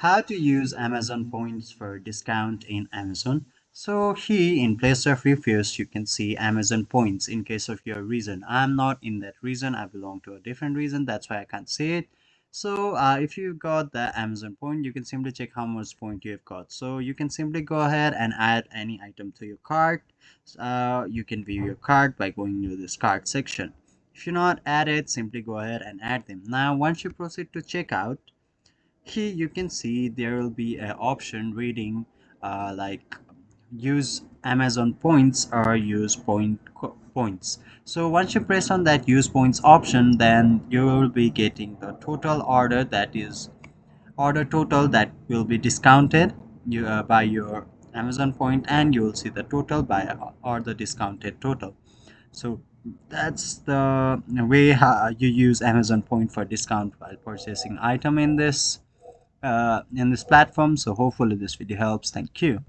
How to use Amazon points for discount in Amazon. So here in place of reviews, you can see Amazon points in case of your region. I'm not in that region. I belong to a different region. That's why I can't see it. So if you got the Amazon point, you can simply check how much point you have got. So you can simply go ahead and add any item to your cart. You can view your cart by going to this cart section. If you're not added, simply go ahead and add them. Now, once you proceed to checkout, here you can see there will be an option reading like use Amazon points or use points. So once you press on that use points option, then you will be getting the total order, that is order total, that will be discounted by your Amazon point, and you will see the total by or the discounted total. So that's the way how you use Amazon point for discount while purchasing item in this platform. So hopefully this video helps. Thank you.